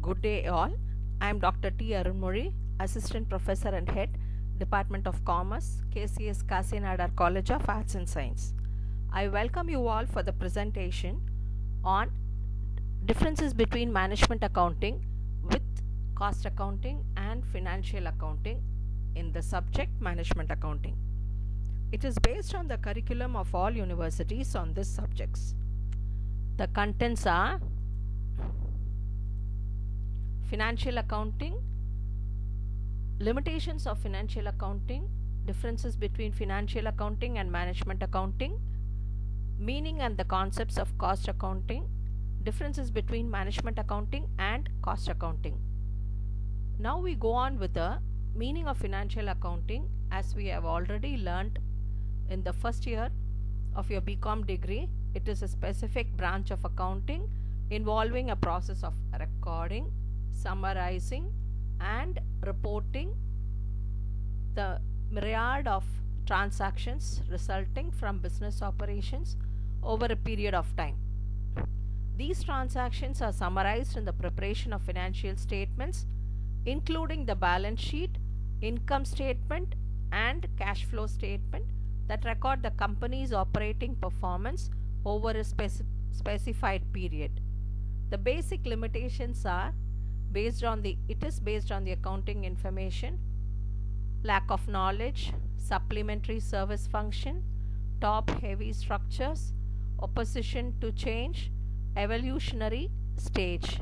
Good day, all. I am Dr. T. Arunmuri, Assistant Professor and Head, Department of Commerce, KCS Kasinadar College of Arts and Science. I welcome you all for the presentation on differences between management accounting with cost accounting and financial accounting in the subject management accounting. It is based on the curriculum of all universities on these subjects. The contents are financial accounting, limitations of financial accounting, differences between financial accounting and management accounting, meaning and the concepts of cost accounting, differences between management accounting and cost accounting. Now we go on with the meaning of financial accounting, as we have already learned in the first year of your BCom degree. It is a specific branch of accounting involving a process of recording, summarizing and reporting the myriad of transactions resulting from business operations over a period of time. These transactions are summarized in the preparation of financial statements, including the balance sheet, income statement and cash flow statement that record the company's operating performance over a specified period. The basic limitations are based on the accounting information, lack of knowledge, supplementary service function, top heavy structures, opposition to change, evolutionary stage.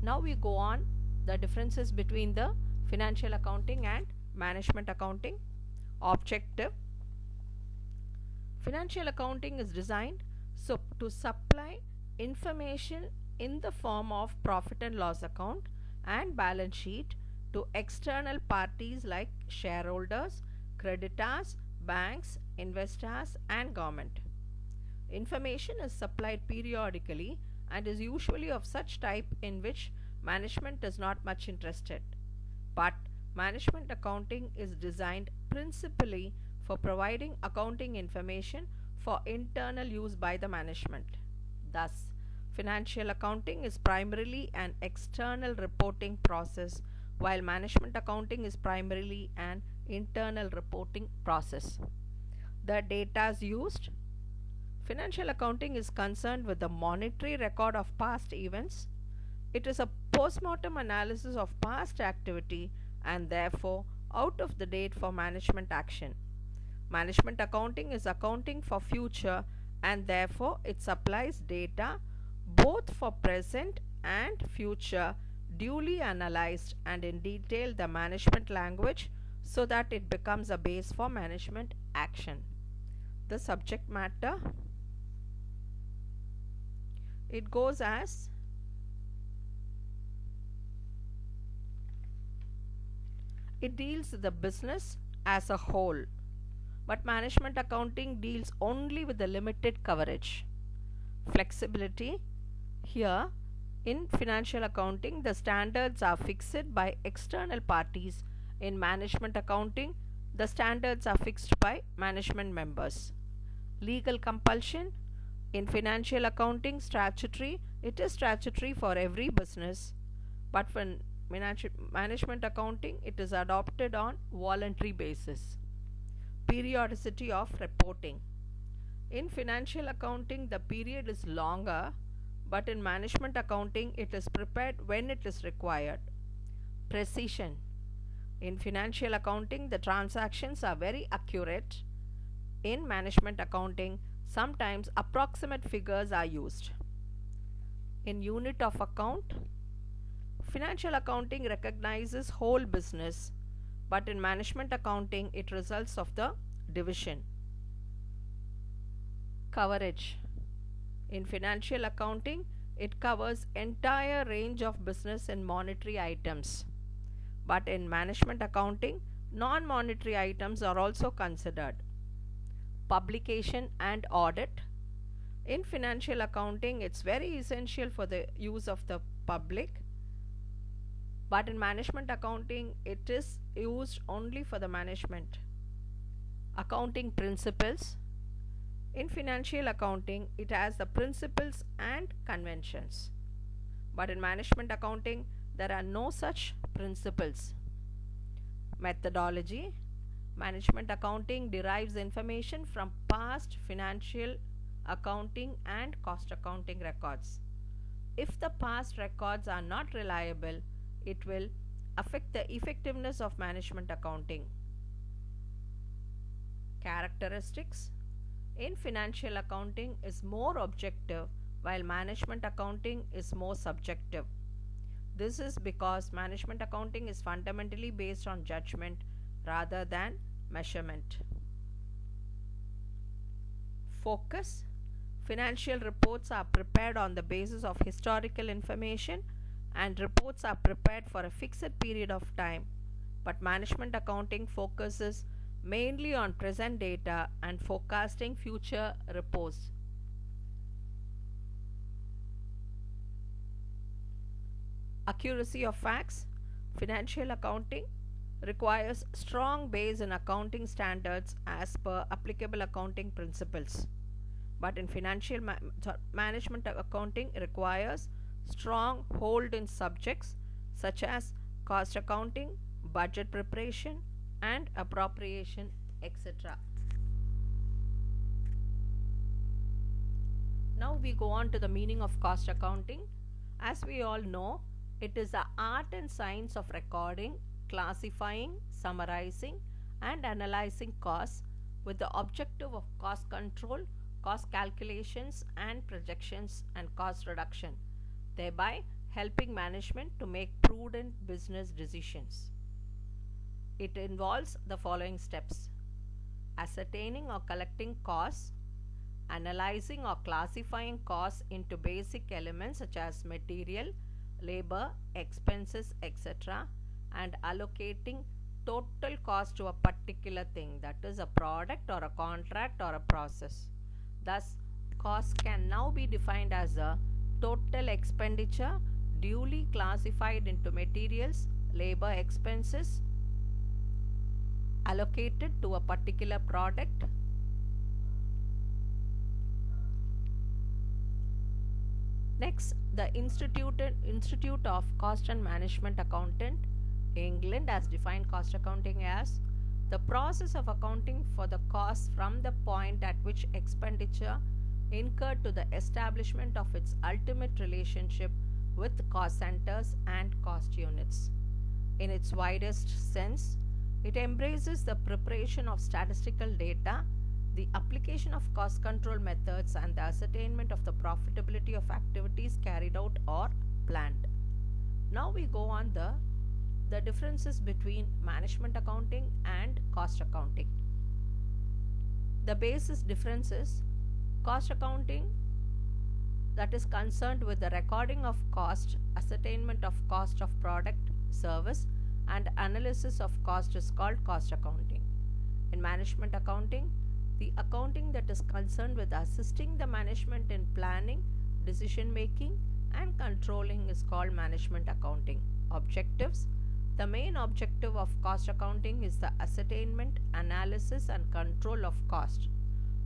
Now we go on the differences between the financial accounting and management accounting. Objective: financial accounting is designed to supply information in the form of profit and loss account and balance sheet to external parties like shareholders, creditors, banks, investors and government. Information is supplied periodically and is usually of such type in which management is not much interested. But management accounting is designed principally for providing accounting information for internal use by the management. Thus, financial accounting is primarily an external reporting process, while management accounting is primarily an internal reporting process. The data used: financial accounting is concerned with the monetary record of past events. It is a post-mortem analysis of past activity and therefore out of the date for management action. Management accounting is accounting for future and therefore it supplies data both for present and future, duly analyzed and in detail the management language so that it becomes a base for management action. The subject matter, it goes as it deals with the business as a whole, but management accounting deals only with the limited coverage. Flexibility: here in financial accounting the standards are fixed by external parties. In management accounting the standards are fixed by management members. Legal compulsion: in financial accounting statutory, it is statutory for every business, but for management accounting it is adopted on voluntary basis. Periodicity of reporting: in financial accounting the period is longer, but in management accounting it is prepared when it is required. Precision: in financial accounting the transactions are very accurate. In management accounting sometimes approximate figures are used. In unit of account, financial accounting recognizes whole business, but in management accounting it results of the division. Coverage: in financial accounting it covers entire range of business and monetary items, but in management accounting non-monetary items are also considered. Publication and audit: in financial accounting it's very essential for the use of the public, but in management accounting it is used only for the management. Accounting principles: in financial accounting it has the principles and conventions, But in management accounting, there are no such principles. Methodology. Management accounting derives information from past financial accounting and cost accounting records. If the past records are not reliable, it will affect the effectiveness of management accounting. Characteristics. In financial accounting is more objective, while management accounting is more subjective. This is because management accounting is fundamentally based on judgment rather than measurement. Focus. Financial reports are prepared on the basis of historical information, and reports are prepared for a fixed period of time. But management accounting focuses mainly on present data and forecasting future reports. Accuracy of facts. Financial accounting requires strong base in accounting standards as per applicable accounting principles. But in financial management accounting requires strong hold in subjects such as cost accounting, budget preparation, and appropriation, etc. Now we go on to the meaning of cost accounting. As we all know, it is the art and science of recording, classifying, summarizing, and analyzing costs with the objective of cost control, cost calculations and projections, and cost reduction, thereby helping management to make prudent business decisions. It involves the following steps: ascertaining or collecting costs, analyzing or classifying costs into basic elements such as material, labor, expenses, etc., and allocating total cost to a particular thing, that is a product or a contract or a process. Thus, cost can now be defined as a total expenditure duly classified into materials, labor, expenses allocated to a particular product. Next, the Institute of Cost and Management Accountant, England, has defined cost accounting as the process of accounting for the costs from the point at which expenditure incurred to the establishment of its ultimate relationship with cost centers and cost units. In its widest sense, it embraces the preparation of statistical data, the application of cost control methods, and the ascertainment of the profitability of activities carried out or planned. Now we go on the differences between management accounting and cost accounting. The basis difference is cost accounting, that is concerned with the recording of cost, ascertainment of cost of product, service, and analysis of cost is called cost accounting. In management accounting, the accounting that is concerned with assisting the management in planning, decision making, and controlling is called management accounting. Objectives. The main objective of cost accounting is the ascertainment, analysis, and control of cost.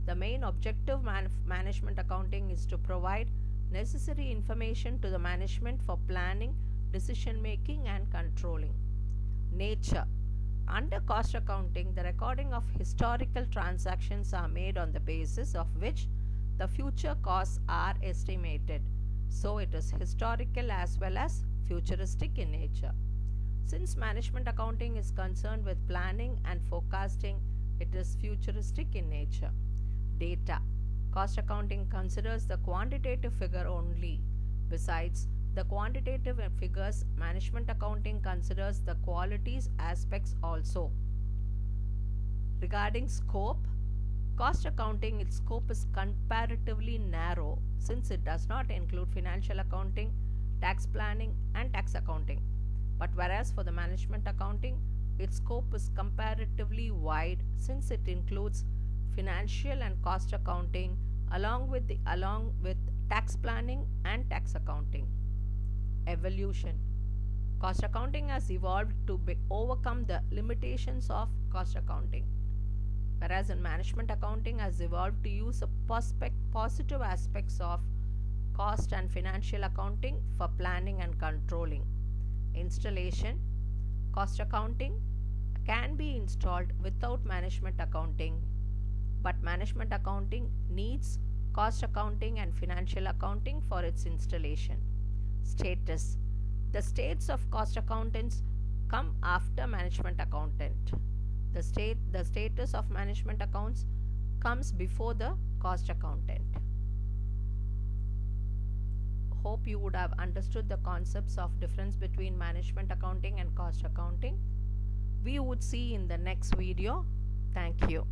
The main objective management accounting is to provide necessary information to the management for planning, decision making, and controlling. Nature. Under cost accounting, the recording of historical transactions are made on the basis of which the future costs are estimated. So it is historical as well as futuristic in nature. Since management accounting is concerned with planning and forecasting, it is futuristic in nature. Data. Cost accounting considers the quantitative figure only. Besides the quantitative figures, management accounting considers the qualities aspects also. Regarding scope, cost accounting, its scope is comparatively narrow since it does not include financial accounting, tax planning, and tax accounting. But whereas for the management accounting, its scope is comparatively wide since it includes financial and cost accounting along with tax planning and tax accounting. Evolution. Cost accounting has evolved to overcome the limitations of cost accounting, whereas in management accounting has evolved to use a positive aspects of cost and financial accounting for planning and controlling. Installation. Cost accounting can be installed without management accounting, but management accounting needs cost accounting and financial accounting for its installation. Status. The states of cost accountants come after management accountant. The status of management accounts comes before the cost accountant. Hope you would have understood the concepts of difference between management accounting and cost accounting. We would see in the next video. Thank you.